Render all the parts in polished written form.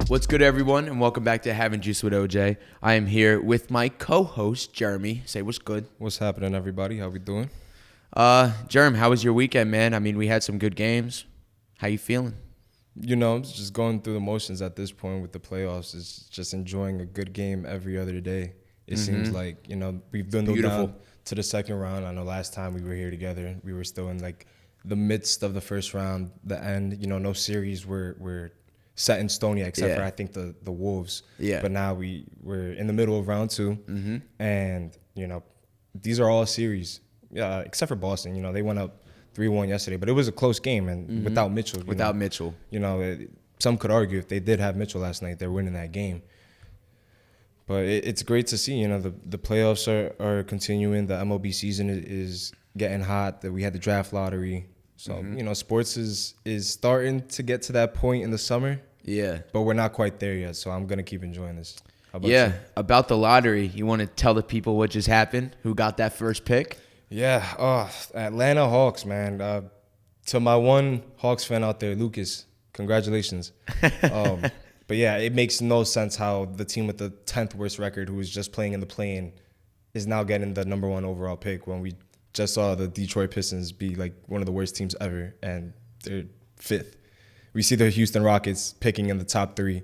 What's good, everyone, and welcome back to Having Juice with OJ. I am here with my co-host, Jeremy. Say what's good. What's happening, everybody? How we doing? Germ, how was your weekend, man? I mean, we had some good games. How you feeling? You know, I'm just going through the motions at this point with the playoffs. It's just enjoying a good game every other day. It seems like, you know, we've dwindled down to the second round. I know last time we were here together, we were still in, like, the midst of the first round, the end. You know, no series were set in stone yet, except for, I think, the Wolves. Yeah. But now we're in the middle of round two. And, you know, these are all series, except for Boston. You know, they went up 3-1 yesterday, but it was a close game, and without Mitchell. Mitchell. You know, some could argue if they did have Mitchell last night, they're winning that game. But it's great to see, you know, the playoffs are continuing. The MLB season is getting hot. That we had the draft lottery. So, you know, sports is starting to get to that point in the summer. Yeah. But we're not quite there yet, so I'm going to keep enjoying this. How about you? About the lottery, you want to tell the people what just happened? Who got that first pick? Yeah, Atlanta Hawks, man. To my one Hawks fan out there, Lucas, congratulations. But yeah, it makes no sense how the team with the 10th worst record, who was just playing in the play-in, is now getting the number one overall pick when we just saw the Detroit Pistons be like one of the worst teams ever, and they're 5th. We see the Houston Rockets picking in the top 3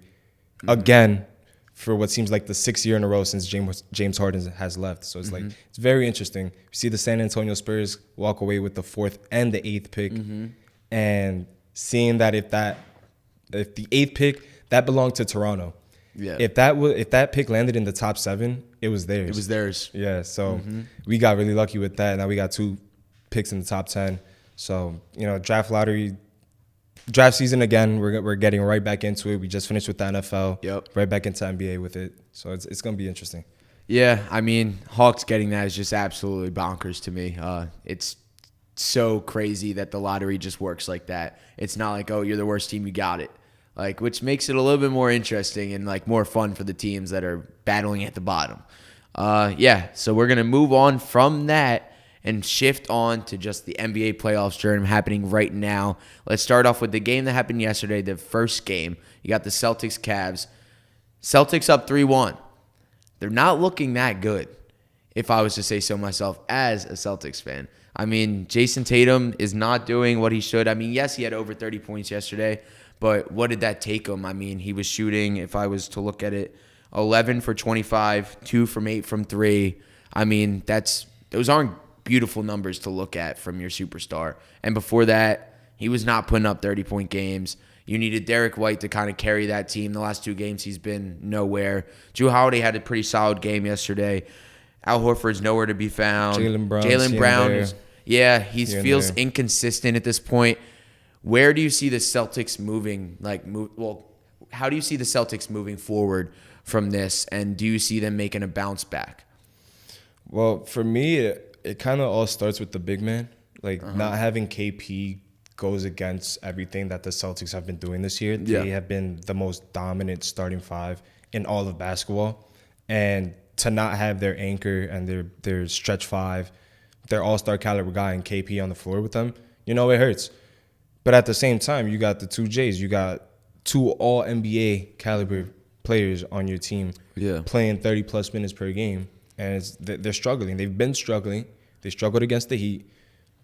again for what seems like the 6th year in a row since James Harden has left. So it's like, it's very interesting. We see the San Antonio Spurs walk away with the 4th and the 8th pick, and seeing that if the 8th pick, that belonged to Toronto. Yeah. If that pick landed in the top 7, it was theirs. It was theirs. Yeah. So we got really lucky with that. Now we got 2 picks in the top 10. So, you know, draft season again. We're getting right back into it. We just finished with the NFL. Yep. Right back into NBA with it. So it's gonna be interesting. Yeah, I mean, Hawks getting that is just absolutely bonkers to me. It's so crazy that the lottery just works like that. It's not like, oh, you're the worst team, you got it. Like, which makes it a little bit more interesting and like more fun for the teams that are battling at the bottom. So we're gonna move on from that and shift on to just the NBA playoffs journey happening right now. Let's start off with the game that happened yesterday, the first game. You got the Celtics-Cavs. Celtics up 3-1. They're not looking that good, if I was to say so myself, as a Celtics fan. I mean, Jason Tatum is not doing what he should. I mean, yes, he had over 30 points yesterday, but what did that take him? I mean, he was shooting, if I was to look at it, 11 for 25, 2 from 8 from 3. I mean, those aren't beautiful numbers to look at from your superstar. And before that, he was not putting up 30-point games. You needed Derek White to kind of carry that team. The last 2 games, he's been nowhere. Jrue Holiday had a pretty solid game yesterday. Al Horford's nowhere to be found. Jaylen Brown he feels inconsistent at this point. Where do you see the Celtics moving? How do you see the Celtics moving forward from this? And do you see them making a bounce back? Well, for me, it kind of all starts with the big man. Not having KP goes against everything that the Celtics have been doing this year. They have been the most dominant starting 5 in all of basketball. And to not have their anchor and their stretch 5, their all-star caliber guy and KP on the floor with them, you know, it hurts. But at the same time, you got the 2 Js. You got 2 all-NBA caliber players on your team playing 30-plus minutes per game. And they're struggling. They've been struggling. They struggled against the Heat.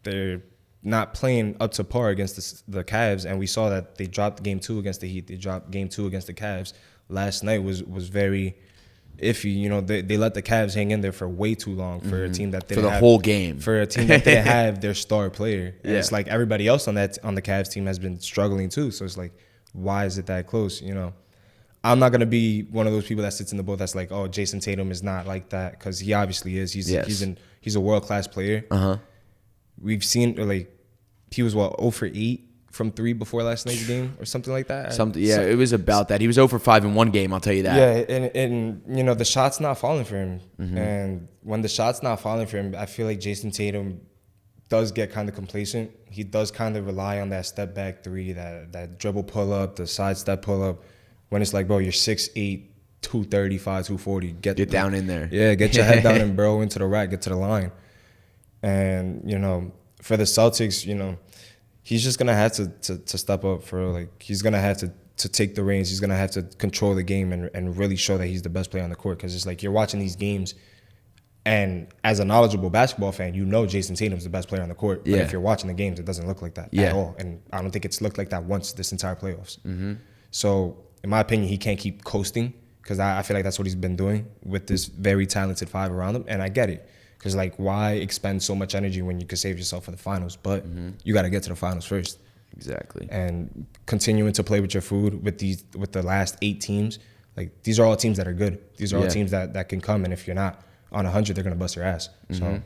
They're not playing up to par against the Cavs, and we saw that they dropped game 2 against the Heat. They dropped game 2 against the Cavs. Last night was very iffy. You know, they let the Cavs hang in there for way too long for a team that didn't have whole game. For a team that didn't have their star player. And it's like everybody else on the Cavs team has been struggling too. So it's like, why is it that close? You know, I'm not gonna be one of those people that sits in the boat that's like, oh, Jason Tatum is not like that, because he obviously is. He's a world-class player. We've seen, he was 0 for 8 from 3 before last night's game or something like that. It was about that. He was 0 for 5 in one game, I'll tell you that. Yeah, and you know, the shot's not falling for him. And when the shot's not falling for him, I feel like Jason Tatum does get kind of complacent. He does kind of rely on that step back 3, that dribble pull up, the side step pull up. When it's like, bro, you're 6'8", 235, 240. Get down in there. Yeah, get your head down and burrow into the rack, get to the line. And, you know, for the Celtics, you know, he's just going to have to step up for, he's going to have to to take the reins. He's gonna have to control the game and really show that he's the best player on the court. Because it's like you're watching these games, and as a knowledgeable basketball fan, you know Jason Tatum's the best player on the court. But if you're watching the games, it doesn't look like that at all. And I don't think it's looked like that once this entire playoffs. So in my opinion, he can't keep coasting, because I feel like that's what he's been doing with this very talented five around him. And I get it. Because, like, why expend so much energy when you could save yourself for the finals? But you got to get to the finals first. Exactly. And continuing to play with your food with the last 8 teams, like, these are all teams that are good. These are all teams that can come. And if you're not on 100, they're going to bust your ass. So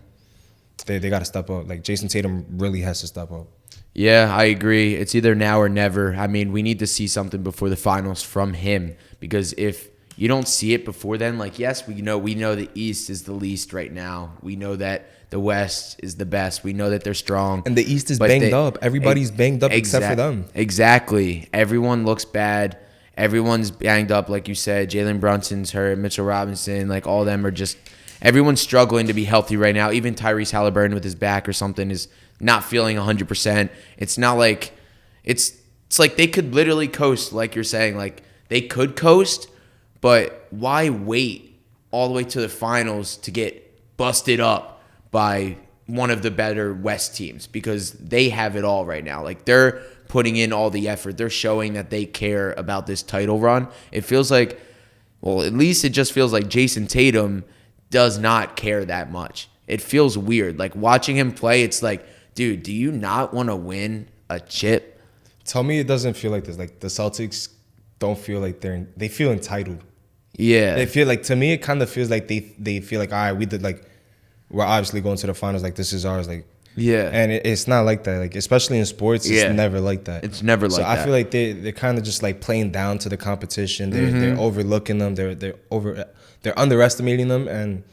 they got to step up. Like, Jason Tatum really has to step up. Yeah, I agree. It's either now or never. I mean, we need to see something before the finals from him, because if you don't see it before then, like, yes, we know the East is the least right now. We know that the West is the best. We know that they're strong. And the East is banged up. Everybody's banged up except for them. Exactly. Everyone looks bad. Everyone's banged up, like you said. Jalen Brunson's hurt. Mitchell Robinson, like, all of them are just – everyone's struggling to be healthy right now. Even Tyrese Halliburton with his back or something is not feeling 100%. It's not like – it's like they could literally coast, like you're saying. Like, they could coast – but why wait all the way to the finals to get busted up by one of the better West teams? Because they have it all right now. Like, they're putting in all the effort. They're showing that they care about this title run. It feels like, well, at least it just feels like Jason Tatum does not care that much. It feels weird. Like, watching him play, it's like, dude, do you not want to win a chip? Tell me it doesn't feel like this. Like, the Celtics don't feel like they feel entitled. Yeah. They feel like, to me, it kind of feels like they feel like, all right, we're obviously going to the finals. Like, this is ours. Like, yeah. And it's not like that. Like, especially in sports, it's never like that. It's never like that. So I feel like they're kind of just like playing down to the competition. They're overlooking them. They're underestimating them. And,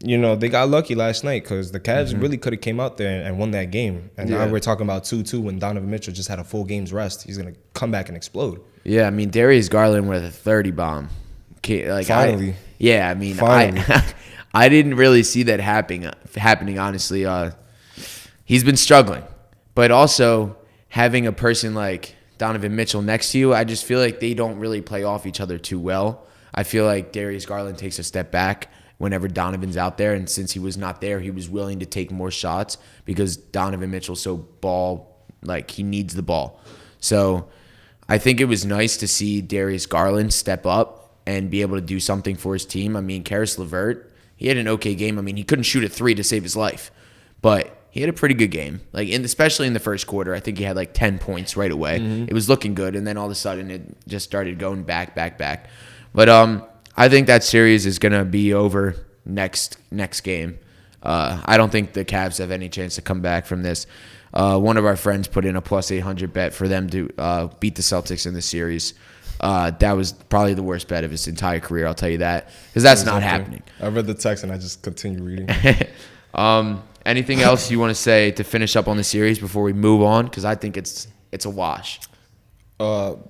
you know, they got lucky last night, because the Cavs really could have came out there and won that game. And now we're talking about 2-2 when Donovan Mitchell just had a full game's rest. He's going to come back and explode. Yeah, I mean, Darius Garland with a 30 bomb. Like, finally. I didn't really see that happening, honestly. He's been struggling. But also, having a person like Donovan Mitchell next to you, I just feel like they don't really play off each other too well. I feel like Darius Garland takes a step back whenever Donovan's out there. And since he was not there, he was willing to take more shots because Donovan Mitchell's so he needs the ball. So I think it was nice to see Darius Garland step up and be able to do something for his team. I mean, Karis LeVert, he had an okay game. I mean, he couldn't shoot a 3 to save his life, but he had a pretty good game. Like, especially in the first quarter, I think he had like 10 points right away. It was looking good, and then all of a sudden it just started going back. But I think that series is gonna be over next game. I don't think the Cavs have any chance to come back from this. One of our friends put in a plus 800 bet for them to beat the Celtics in the series. That was probably the worst bet of his entire career, I'll tell you that, because that's not happening. I read the text and I just continue reading. Anything else you want to say to finish up on the series before we move on? Because I think it's a wash.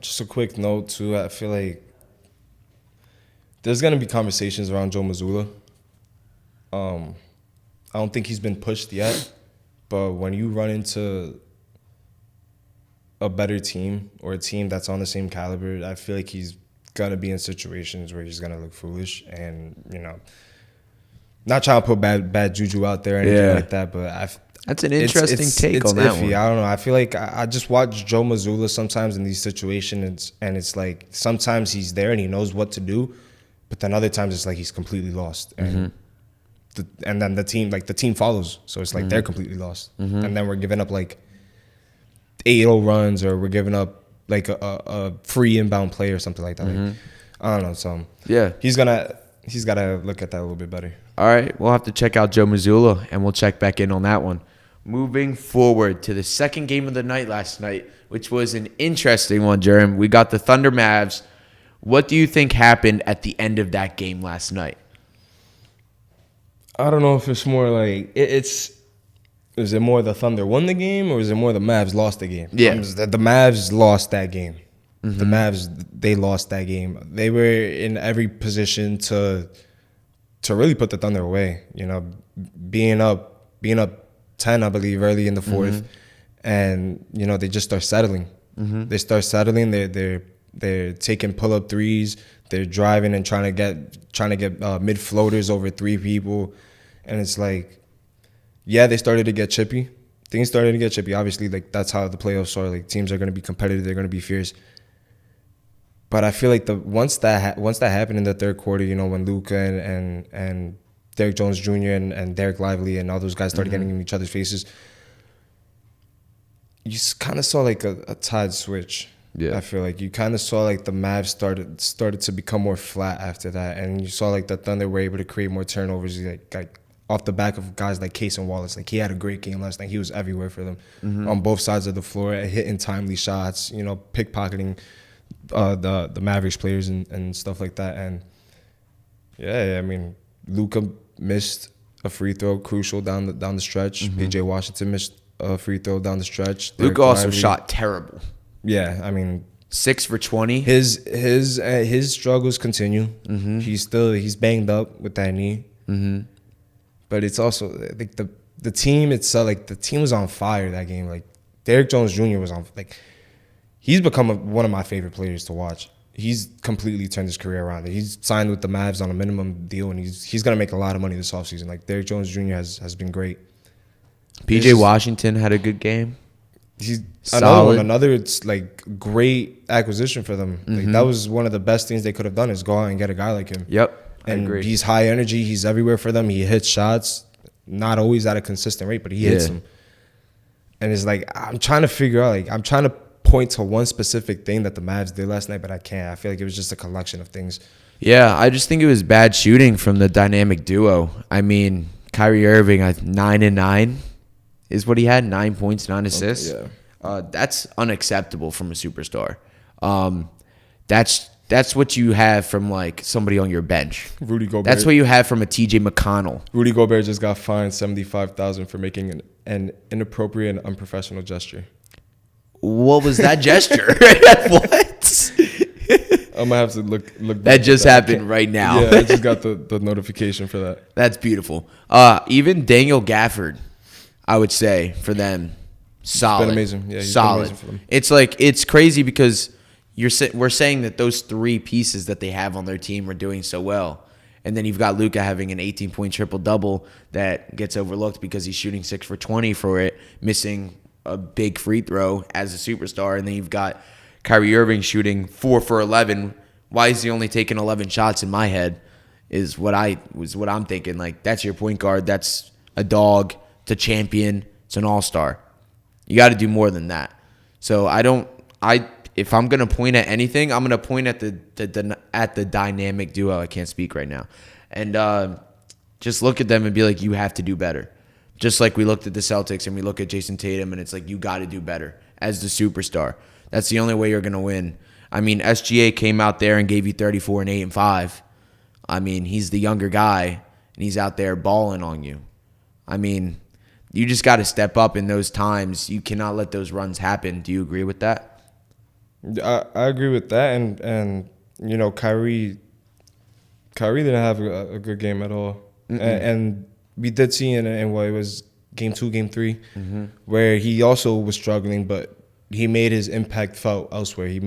Just a quick note, too. I feel like there's going to be conversations around Joe Mazzulla. I don't think he's been pushed yet, but when you run into a better team or a team that's on the same caliber, I feel like he's going to be in situations where he's going to look foolish and, you know, not trying to put bad juju out there or anything like that, but that's an interesting take on that iffy. one. I don't know. I feel like I just watch Joe Mazzulla sometimes in these situations, and it's like sometimes he's there and he knows what to do, but then other times it's like he's completely lost. And and then the team follows, so it's like they're completely lost. And then we're giving up like 8-0 runs, or we're giving up like a free inbound play or something like that. Like, I don't know. So he's got to look at that a little bit better. All right, we'll have to check out Joe Mazzulla, and we'll check back in on that one. Moving forward to the second game of the night last night, which was an interesting one, Germ. We got the Thunder Mavs. What do you think happened at the end of that game last night? I don't know if it's more like is it more the Thunder won the game, or is it more the Mavs lost the game? Yeah. The Mavs lost that game. The Mavs, they lost that game. They were in every position to really put the Thunder away. You know, being up 10, I believe, early in the fourth, and you know they just start settling. They start settling. They're They're taking pull-up threes. They're driving and trying to get mid floaters over three people, and it's like, yeah, they started to get chippy. Things started to get chippy. Obviously, like that's how the playoffs are. Like teams are going to be competitive. They're going to be fierce. But I feel like once that happened in the third quarter, you know, when Luka and Derrick Jones Jr. and Derek Lively and all those guys started getting in each other's faces, you kind of saw like a tide switch. Yeah, I feel like you kind of saw like the Mavs started to become more flat after that, and you saw like the Thunder were able to create more turnovers, like off the back of guys like Case and Wallace. Like he had a great game last night. He was everywhere for them on both sides of the floor, hitting timely shots, you know, pickpocketing the Mavericks players and stuff like that. And yeah, I mean, Luka missed a free throw crucial down the stretch. PJ Washington missed a free throw down the stretch. Luka also shot terrible. Yeah, I mean, 6 for 20. His struggles continue. He's banged up with that knee. But it's also like the team itself. Like the team was on fire that game. Like Derrick Jones Jr. was on. Like he's become one of my favorite players to watch. He's completely turned his career around. He's signed with the Mavs on a minimum deal, and he's gonna make a lot of money this offseason. Like Derrick Jones Jr. has been great. PJ Washington had a good game. He's solid. Another it's like great acquisition for them. Like that was one of the best things they could have done is go out and get a guy like him. Yep, I and agree. He's high energy. He's everywhere for them. He hits shots, not always at a consistent rate, but he hits them. And it's like I'm trying to figure out. Like I'm trying to point to one specific thing that the Mavs did last night, but I can't. I feel like it was just a collection of things. Yeah, I just think it was bad shooting from the dynamic duo. I mean, Kyrie Irving, 9 and 9. Is what he had, 9 points, 9 assists. That's unacceptable from a superstar. That's what you have from like somebody on your bench. Rudy Gobert. That's what you have from a TJ McConnell. Rudy Gobert just got fined $75,000 for making an inappropriate and unprofessional gesture. What was that gesture? What? I'm gonna have to look. That just happened right now. Yeah, I just got the notification for that. That's beautiful. Even Daniel Gafford, I would say, for them, solid. He's been amazing. Yeah, he's solid. been amazing for them. It's like it's crazy because we're saying that those three pieces that they have on their team are doing so well, and then you've got Luka having an 18-point triple-double that gets overlooked because he's shooting 6 for 20 for it, missing a big free throw as a superstar, and then you've got Kyrie Irving shooting 4 for 11. Why is he only taking 11 shots? In my head, is what I'm thinking. Like that's your point guard. That's a dog. It's a champion. It's an all-star. You got to do more than that. So if I'm gonna point at anything, I'm gonna point at the dynamic duo. I can't speak right now, and just look at them and be like, you have to do better. Just like we looked at the Celtics and we look at Jason Tatum, and it's like you got to do better as the superstar. That's the only way you're gonna win. I mean, SGA came out there and gave you 34 and 8 and 5. I mean, he's the younger guy and he's out there balling on you. I mean, you just got to step up in those times. You cannot let those runs happen. Do you agree with that? I agree with that, and you know, Kyrie didn't have a good game at all, and we did see in what it was game 2, game 3, where he also was struggling, but he made his impact felt elsewhere. He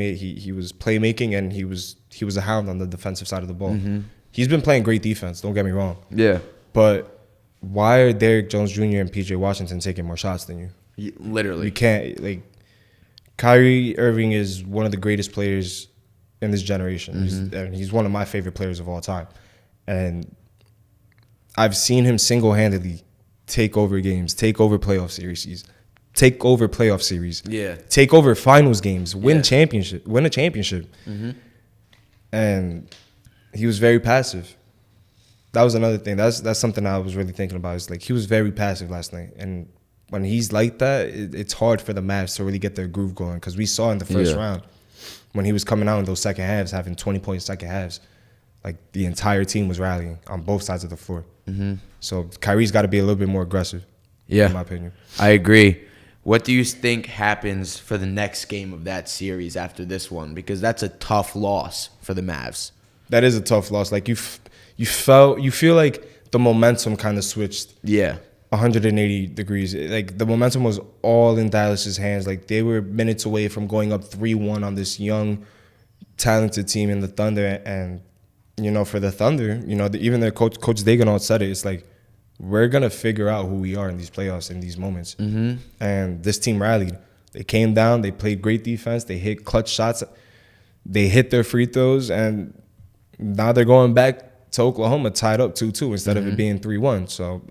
was playmaking, and he was a hound on the defensive side of the ball. He's been playing great defense. Don't get me wrong. Yeah, but why are Derrick Jones Jr. and PJ Washington taking more shots than you? Literally, you can't like. Kyrie Irving is one of the greatest players in this generation. He's one of my favorite players of all time. And I've seen him single-handedly take over games, take over playoff series, take over finals games, win a championship. And he was very passive. That was another thing. That's something I was really thinking about. Is like he was very passive last night. And when he's like that, it's hard for the Mavs to really get their groove going, because we saw in the first round when he was coming out in those second halves, having 20-point second halves, like the entire team was rallying on both sides of the floor. So Kyrie's got to be a little bit more aggressive, in my opinion. I agree. What do you think happens for the next game of that series after this one? Because that's a tough loss for the Mavs. That is a tough loss. Like you feel like the momentum kind of switched. 180 degrees. Like the momentum was all in Dallas's hands. Like they were minutes away from going up 3-1 on this young talented team in the Thunder. And for the Thunder, even their Coach Daigneault said it. It's like, we're going to figure out who we are in these playoffs, in these moments. Mm-hmm. And this team rallied. They came down. They played great defense. They hit clutch shots. They hit their free throws. And now they're going back to Oklahoma tied up 2-2 instead of it being 3-1. So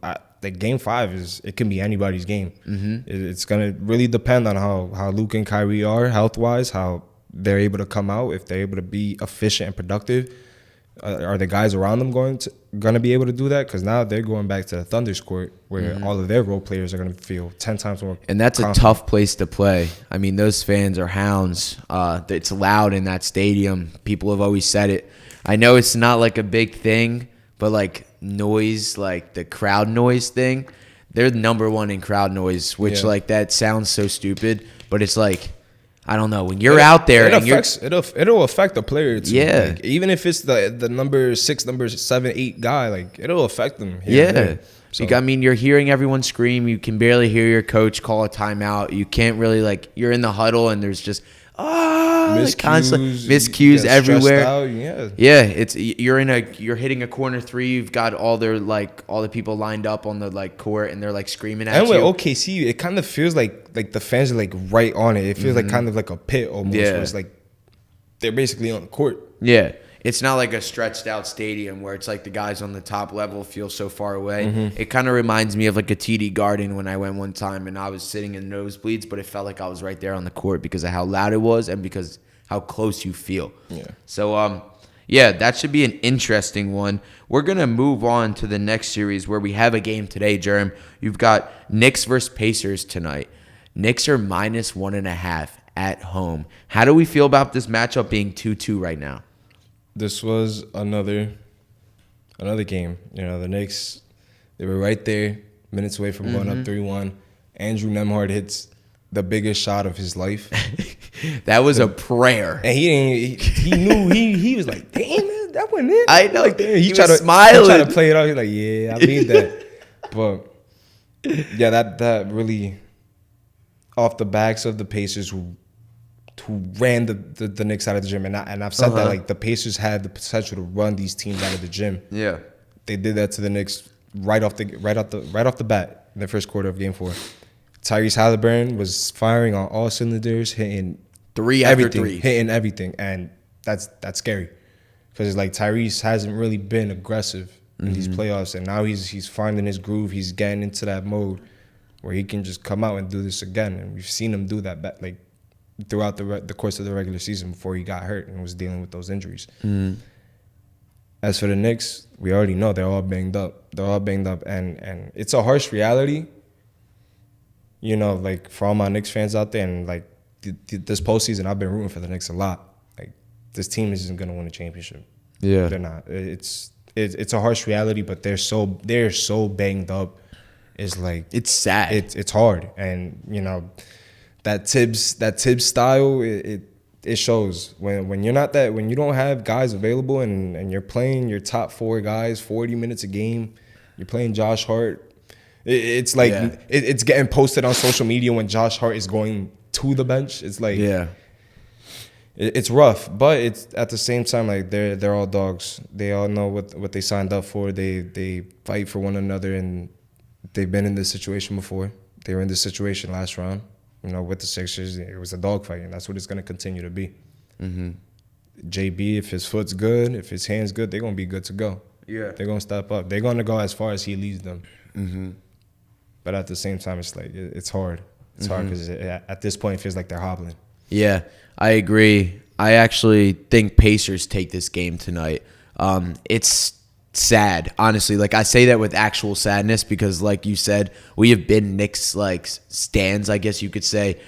the game 5 it can be anybody's game. Mm-hmm. It's going to really depend on how Luke and Kyrie are health-wise, how they're able to come out, if they're able to be efficient and productive. Are the guys around them going to be able to do that? Because now they're going back to the Thunder's court where all of their role players are going to feel 10 times more. And that's confident. A tough place to play. I mean, those fans are hounds. It's loud in that stadium. People have always said it. I know it's not like a big thing, but like noise, like the crowd noise thing, they're number one in crowd noise, which like that sounds so stupid, but it's like, I don't know. When you're out there, it'll affect the player too. Yeah. Like, even if it's the number 6, number 7, 8 guy, like it'll affect them. So. I mean, you're hearing everyone scream. You can barely hear your coach call a timeout. You can't really you're in the huddle and there's just miscues everywhere. You're hitting a corner 3. You've got all the people lined up on the court and they're screaming at you. And with OKC, it kind of feels like the fans are right on it. It feels like kind of like a pit almost. Yeah. Where it's they're basically on the court. Yeah. It's not like a stretched out stadium where it's the guys on the top level feel so far away. Mm-hmm. It kind of reminds me of a TD Garden when I went one time and I was sitting in nosebleeds, but it felt like I was right there on the court because of how loud it was and because how close you feel. Yeah. So, that should be an interesting one. We're going to move on to the next series where we have a game today, Germ. You've got Knicks versus Pacers tonight. Knicks are -1.5 at home. How do we feel about this matchup being 2-2 right now? This was another game. The Knicks, they were right there, minutes away from going up 3-1. Andrew Nembhard hits the biggest shot of his life. That was a prayer. And he knew he was like, damn, that went in. I know. He tried to smile. He tried to play it out. He's like, yeah, I mean that. But yeah, that really off the backs of the Pacers who ran the Knicks out of the gym. And I've said that the Pacers had the potential to run these teams out of the gym. Yeah. They did that to the Knicks right off the bat in the first quarter of game 4. Tyrese Halliburton was firing on all cylinders, hitting 3 after 3. Hitting everything. And that's scary. Because Tyrese hasn't really been aggressive in these playoffs. And now he's finding his groove. He's getting into that mode where he can just come out and do this again. And we've seen him do that throughout the course of the regular season before he got hurt and was dealing with those injuries. Mm. As for the Knicks, we already know they're all banged up. And it's a harsh reality, for all my Knicks fans out there. And this postseason, I've been rooting for the Knicks a lot. This team isn't going to win a championship. Yeah, they're not. It's a harsh reality, but they're so banged up. It's sad. It's hard, and that Tibbs style, it shows when you're not when you don't have guys available and you're playing your top 4 guys 40 minutes a game, you're playing Josh Hart. It's it's getting posted on social media when Josh Hart is going to the bench. It's it's rough, but it's at the same time they're all dogs. They all know what they signed up for. They fight for one another, and they've been in this situation before. They were in this situation last round. With the Sixers, it was a dogfight, and that's what it's going to continue to be. Mm-hmm. JB, if his foot's good, if his hand's good, they're going to be good to go. Yeah. They're going to step up. They're going to go as far as he leads them. Mm-hmm. But at the same time, it's hard. It's hard because at this point, it feels like they're hobbling. Yeah, I agree. I actually think Pacers take this game tonight. It's sad, honestly. I say that with actual sadness because, like you said, we have been Knicks stands, I guess you could say,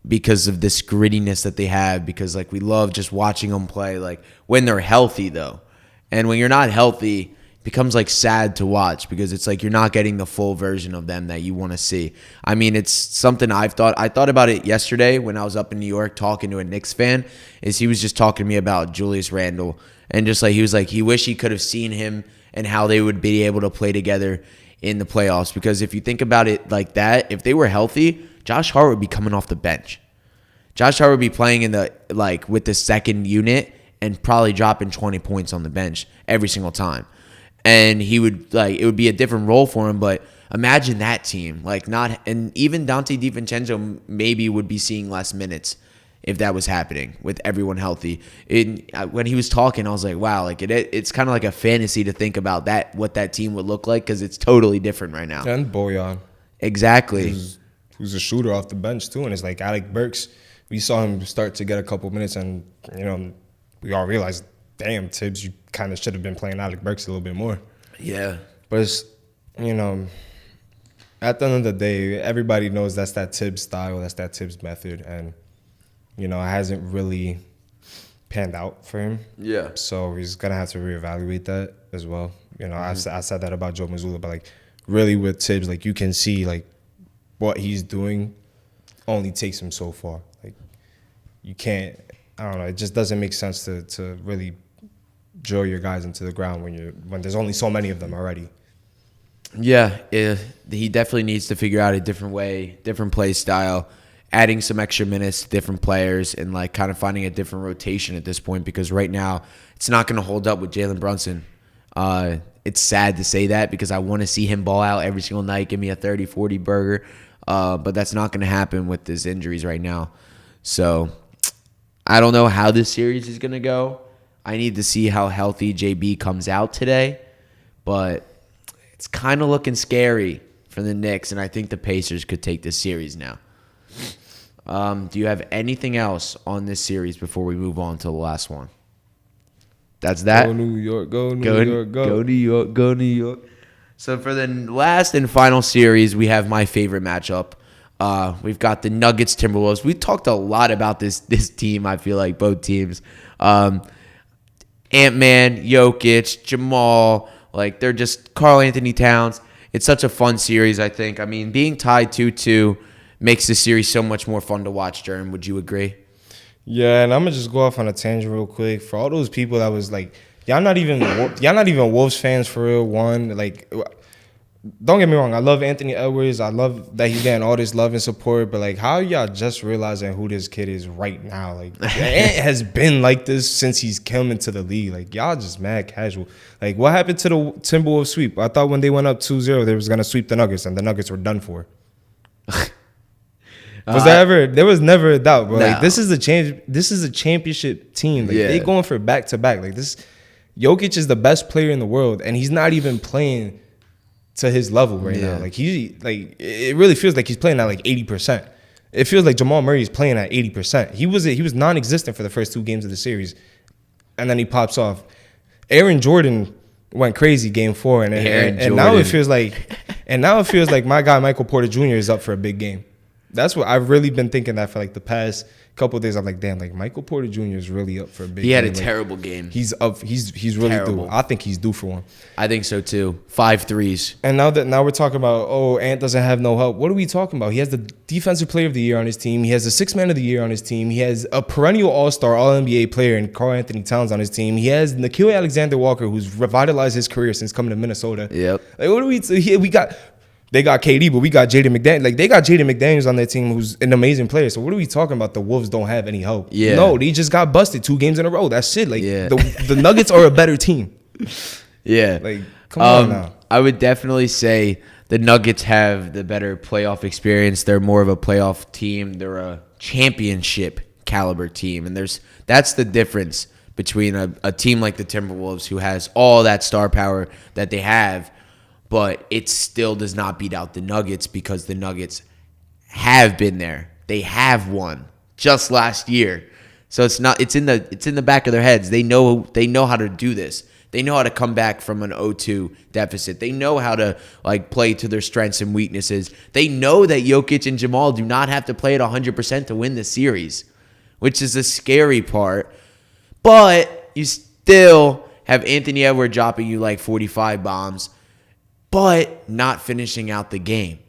because of this grittiness that they have. Because we love just watching them play. When they're healthy, though, and when you're not healthy, it becomes sad to watch because it's you're not getting the full version of them that you want to see. I mean, it's something I thought about it yesterday when I was up in New York talking to a Knicks fan. He was just talking to me about Julius Randle. And just he was he wished he could have seen him and how they would be able to play together in the playoffs. Because if you think about it like that, if they were healthy, Josh Hart would be coming off the bench. Josh Hart would be playing with the second unit and probably dropping 20 points on the bench every single time. And he would it would be a different role for him, but imagine that team. And even Dante DiVincenzo maybe would be seeing less minutes if that was happening with everyone healthy. When he was talking, I was like, wow, it's kind of like a fantasy to think about what that team would look like, because it's totally different right now. And Bojan. Exactly. Who's a shooter off the bench too, and it's like Alec Burks. We saw him start to get a couple minutes, and we all realized, damn, Tibbs, you kind of should have been playing Alec Burks a little bit more. Yeah, but it's at the end of the day, everybody knows that's that Tibbs style, that's that Tibbs method, and it hasn't really panned out for him. Yeah. So he's gonna have to reevaluate that as well. I said that about Joe Mazzulla, but really with Tibbs, you can see what he's doing only takes him so far. You can't, I don't know, it just doesn't make sense to really drill your guys into the ground when there's only so many of them already. Yeah, he definitely needs to figure out a different way, different play style, adding some extra minutes to different players, and kind of finding a different rotation at this point, because right now it's not going to hold up with Jalen Brunson. It's sad to say that, because I want to see him ball out every single night, give me a 30-40 burger, but that's not going to happen with his injuries right now. So I don't know how this series is going to go. I need to see how healthy JB comes out today, but it's kind of looking scary for the Knicks, and I think the Pacers could take this series now. Do you have anything else on this series before we move on to the last one? That's that. Go New York, go New York, go. Go New York, go New York. So for the last and final series, we have my favorite matchup. We've got the Nuggets Timberwolves. We talked a lot about this team, I feel like, both teams. Ant-Man, Jokic, Jamal, they're just Karl Anthony Towns. It's such a fun series, I think. I mean, being tied 2-2 makes the series so much more fun to watch, Germ. Would you agree? Yeah, and I'm gonna just go off on a tangent real quick. For all those people that was y'all not even Wolves fans for real. Don't get me wrong, I love Anthony Edwards. I love that he's getting all this love and support. But how are y'all just realizing who this kid is right now? Ant has been like this since he's come into the league. Y'all just mad casual. What happened to the Timberwolves sweep? I thought when they went up 2-0, they was gonna sweep the Nuggets, and the Nuggets were done for. There was never a doubt, bro. No. This is a championship team. They going for back to back. Jokic is the best player in the world, and he's not even playing to his level right now. It really feels like he's playing at 80%. It feels like Jamal Murray is playing at 80%. He was non-existent for the first 2 games of the series, and then he pops off. Aaron Jordan went crazy game 4, and now it feels like my guy Michael Porter Jr. is up for a big game. That's what I've really been thinking that for the past couple of days. I'm damn, Michael Porter Jr. is really up for a big game. He had a terrible game. He's up. He's really terrible. due. I think he's due for one. I think so too. 5 threes. And now we're talking about, Ant doesn't have no help. What are we talking about? He has the Defensive Player of the Year on his team. He has the Sixth Man of the Year on his team. He has a perennial All-Star, All-NBA player in Karl Anthony Towns on his team. He has Nickeil Alexander-Walker, who's revitalized his career since coming to Minnesota. Yep. What do we got? They got KD, but we got Jaden McDaniels. They got Jaden McDaniels on their team, who's an amazing player. So what are we talking about? The Wolves don't have any help. Yeah. No, they just got busted 2 games in a row. That's it. The Nuggets are a better team. Yeah. Come on now. I would definitely say the Nuggets have the better playoff experience. They're more of a playoff team. They're a championship caliber team. And that's the difference between a team like the Timberwolves, who has all that star power that they have, but it still does not beat out the Nuggets, because the Nuggets have been there. They have won just last year. So it's in the back of their heads. They know how to do this. They know how to come back from an 0-2 deficit. They know how to play to their strengths and weaknesses. They know that Jokic and Jamal do not have to play at 100% to win the series, which is the scary part. But you still have Anthony Edwards dropping you 45 bombs, but not finishing out the game.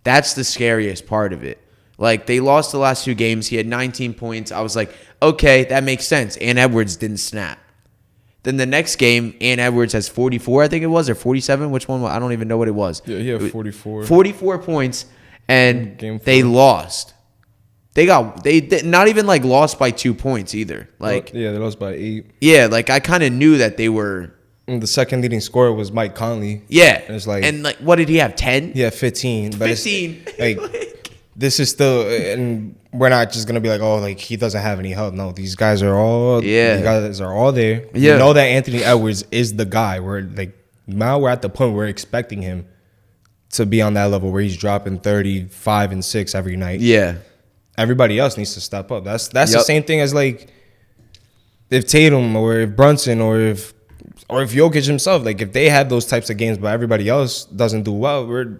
That's the scariest part of it. They lost the last 2 games. He had 19 points. I was like, okay, that makes sense. Ant Edwards didn't snap. Then the next game, Ant Edwards has 44, I think it was, or 47. Which one? I don't even know what it was. Yeah, he had 44. 44 points, and Game 4. they lost. they not even like lost by 2 points either. Like yeah, they lost by 8. Yeah, like I kind of knew that they were. And the second leading scorer was Mike Conley. Yeah, and it's like, what did he have? 10? Yeah, 15. But 15. It's like this is still, and we're not just gonna be like, oh, like he doesn't have any help. No, these guys are all there. Yeah. You know that Anthony Edwards is the guy. We're like now we're at the point where we're expecting him to be on that level where he's dropping 35 and 6 every night. Yeah. Everybody else needs to step up. That's the same thing as like if Tatum or if Brunson or if Jokic himself, like if they have those types of games, but everybody else doesn't do well, we're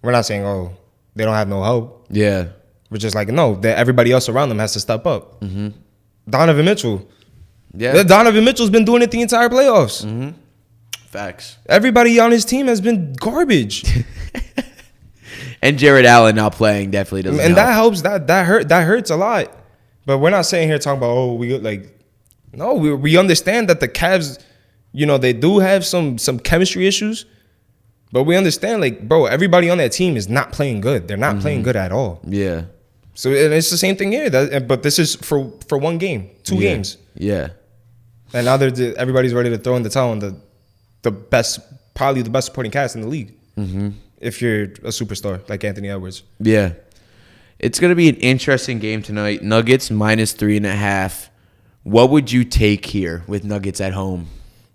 not saying, oh, they don't have no help. Yeah. We're just like, no, that everybody else around them has to step up. Mm-hmm. Donovan Mitchell. Yeah. Donovan Mitchell's been doing it the entire playoffs. Mm-hmm. Facts. Everybody on his team has been garbage. And Jared Allen not playing definitely doesn't help. That helps. That hurts a lot. But we're not sitting here talking about, oh, we understand that the Cavs, they do have some chemistry issues. But we understand, like, bro, everybody on that team is not playing good. They're not playing good at all. Yeah. So and it's the same thing here. But this is for one game, 2 games. Yeah. And now everybody's ready to throw in the towel on probably the best supporting cast in the league. Mm-hmm. If you're a superstar like Anthony Edwards. Yeah. It's going to be an interesting game tonight. Nuggets -3.5. What would you take here with Nuggets at home?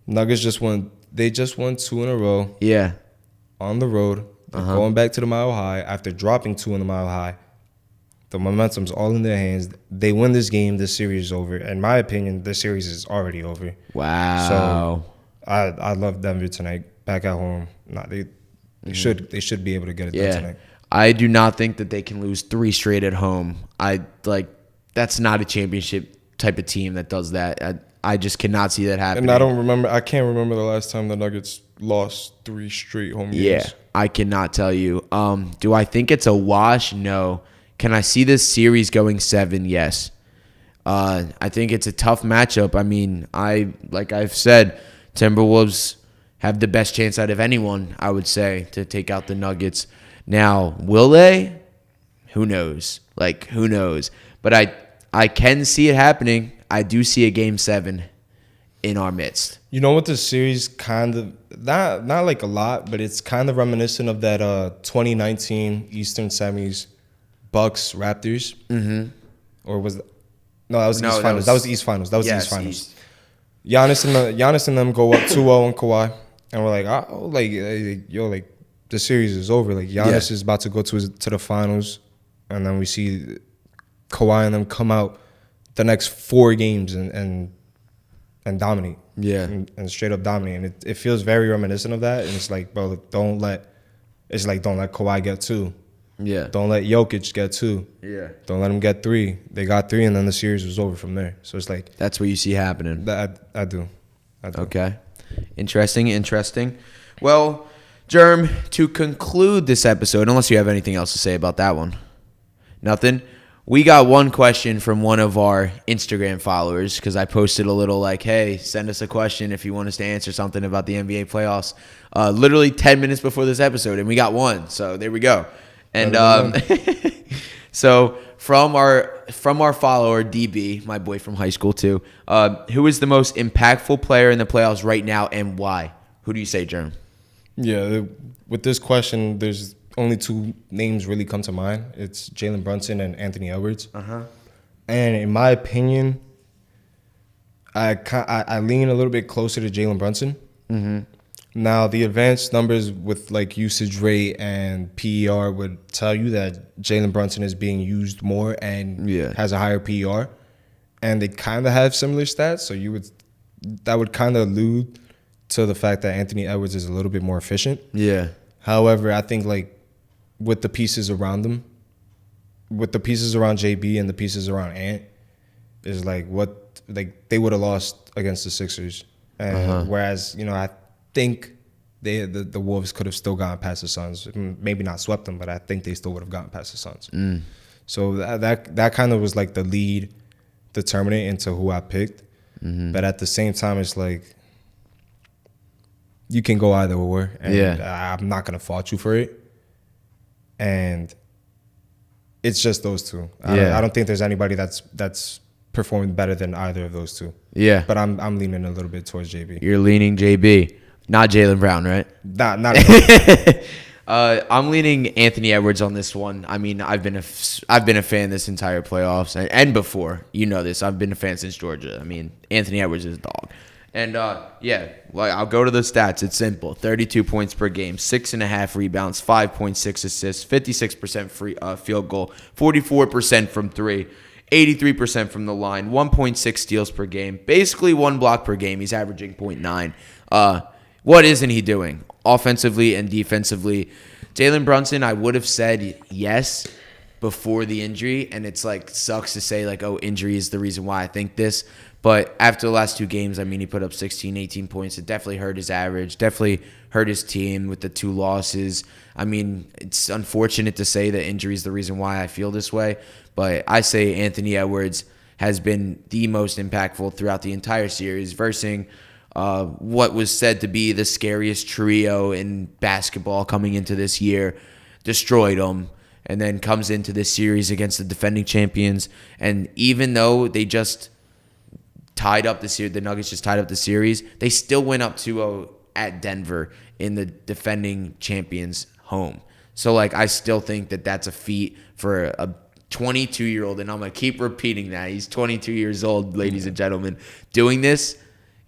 Nuggets just won 2 in a row. Yeah. On the road. Going back to the Mile High after dropping 2 in the Mile High. The momentum's all in their hands. They win this game, this series is over. In my opinion, this series is already over. Wow. So I love Denver tonight. Back at home. They should be able to get it done tonight. I do not think that they can lose 3 straight at home. That's not a championship type of team that does that. I just cannot see that happening. And I can't remember the last time the Nuggets lost 3 straight home games. Yeah, I cannot tell you. Do I think it's a wash? No. Can I see this series going 7? Yes. I think it's a tough matchup. I mean, like I've said, Timberwolves have the best chance out of anyone, I would say, to take out the Nuggets. Now, will they? Who knows? Who knows? But I can see it happening. I do see a Game 7 in our midst. You know what this series kind of, not like a lot, but it's kind of reminiscent of that 2019 Eastern Semis Bucks Raptors. Mm-hmm. Or was that? No, that was East Finals. That was East Finals. That was East Finals. Giannis and them go up 2-0 on Kawhi. And we're like, the series is over. Like, Giannis is about to go to the finals. And then we see Kawhi and them come out the next 4 games and dominate. Yeah. And straight up dominate. And it feels very reminiscent of that. And it's like, bro, don't let Kawhi get 2. Yeah. Don't let Jokic get 2. Yeah. Don't let him get 3. They got 3, and then the series was over from there. So it's like, that's what you see happening. I do. Okay. Interesting. Well, Germ, to conclude this episode, unless you have anything else to say about that one. Nothing. We got one question from one of our Instagram followers because I posted a little hey, send us a question if you want us to answer something about the NBA playoffs. Literally 10 minutes before this episode, and we got one. So there we go. And so from our follower DB, my boy from high school too, who is the most impactful player in the playoffs right now and why? Who do you say, Germ? Yeah, with this question, there's only 2 names really come to mind. It's Jalen Brunson and Anthony Edwards. And in my opinion, I lean a little bit closer to Jalen Brunson. Mm-hmm. Now, the advanced numbers with usage rate and PER would tell you that Jalen Brunson is being used more and has a higher PER. And they kind of have similar stats, so that would kind of allude to the fact that Anthony Edwards is a little bit more efficient. Yeah. However, I think with the pieces around them, with the pieces around JB and the pieces around Ant, is they would have lost against the Sixers. And whereas, I think the Wolves could have still gotten past the Suns. Maybe not swept them, but I think they still would have gotten past the Suns. Mm. So that kind of was the lead determinant into who I picked. Mm-hmm. But at the same time, it's you can go either or. And I'm not going to fault you for it. And it's just those two. Yeah. I don't think there's anybody that's performed better than either of those two. Yeah. But I'm leaning a little bit towards JB. You're leaning JB, not Jaylen Brown, right? Not at all. I'm leaning Anthony Edwards on this one. I mean, I've been a fan this entire playoffs and before. You know this. I've been a fan since Georgia. I mean, Anthony Edwards is a dog. And I'll go to the stats. It's simple: 32 points per game, 6.5 rebounds, 5.6 assists, 56% free field goal, 44% from three, 83% from the line, 1.6 steals per game, basically 1 block per game. He's averaging 0.9. What isn't he doing offensively and defensively? Jalen Brunson, I would have said yes before the injury, and it's like sucks to say like, oh, injury is the reason why I think this. But after the last 2 games, I mean, he put up 16, 18 points. It definitely hurt his average, definitely hurt his team with the 2 losses. I mean, it's unfortunate to say that injury is the reason why I feel this way, but I say Anthony Edwards has been the most impactful throughout the entire series, versing what was said to be the scariest trio in basketball coming into this year, destroyed them, and then comes into this series against the defending champions. And even though they just tied up the series, the Nuggets just tied up the series, they still went up 2-0 at Denver in the defending champions' home. So, like, I still think that that's a feat for a 22-year-old, and I'm going to keep repeating that. He's 22 years old, ladies and gentlemen. Doing this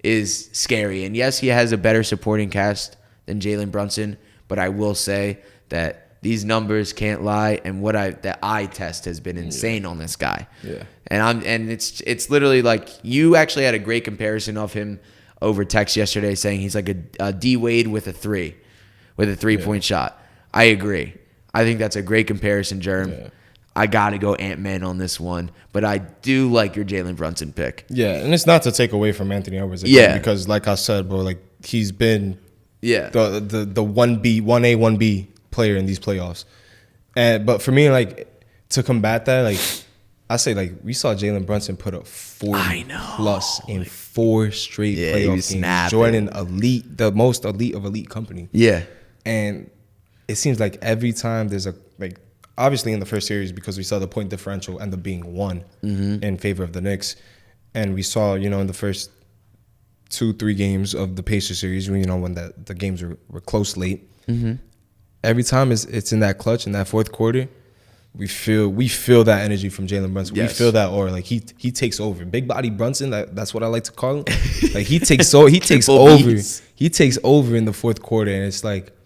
is scary. And yes, he has a better supporting cast than Jalen Brunson, but I will say that these numbers can't lie, and the eye test has been insane on this guy. Yeah. And it's literally like, you actually had a great comparison of him over text yesterday, saying he's like a D Wade with a 3-point shot. I agree. I think that's a great comparison, Germ. Yeah. I got to go Ant-Man on this one, but I do like your Jalen Brunson pick. Yeah, and it's not to take away from Anthony Edwards again, because like I said, bro, like he's been the 1B, 1A, 1B player in these playoffs. But for me, like, to combat that, like, I say, like, we saw Jalen Brunson put up 40 plus in 4 straight playoff games. Joining elite, the most elite of elite company. Yeah. And it seems like every time there's obviously in the first series, because we saw the point differential end up being 1 in favor of the Knicks. And we saw, in the first 2-3 games of the Pacers series, when the games were close late. Mm-hmm. Every time it's in that clutch, in that fourth quarter, we feel that energy from Jalen Brunson. Yes. We feel that aura. Like, he takes over. Big body Brunson, that's what I like to call him. Like, he takes over. He takes over in the fourth quarter, and it's like,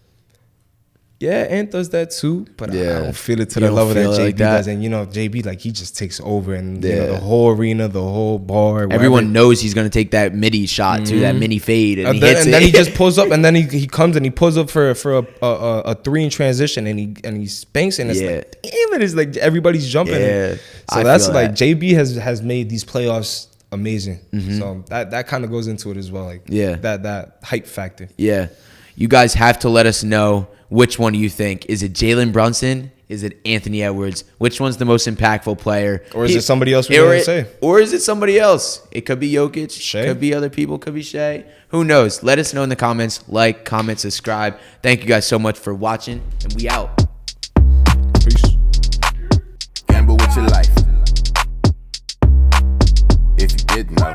yeah, Ant does that too, but I don't feel it to the level that JB does. And JB, like, he just takes over, and the whole arena, the whole bar. Everyone knows he's gonna take that midi shot to that mini fade, and then he just pulls up, and then he comes and he pulls up for a 3 in transition, and he spanks, and it's like, damn, it is like everybody's jumping. Yeah, so that's like JB has made these playoffs amazing. Mm-hmm. So that kind of goes into it as well, like that hype factor. Yeah, you guys have to let us know. Which one do you think? Is it Jalen Brunson? Is it Anthony Edwards? Which one's the most impactful player? Or is it somebody else we didn't say? Or is it somebody else? It could be Jokic. Shea? Could be other people. Could be Shea. Who knows? Let us know in the comments. Like, comment, subscribe. Thank you guys so much for watching, and we out. Peace. Gamble with your life. If you didn't know.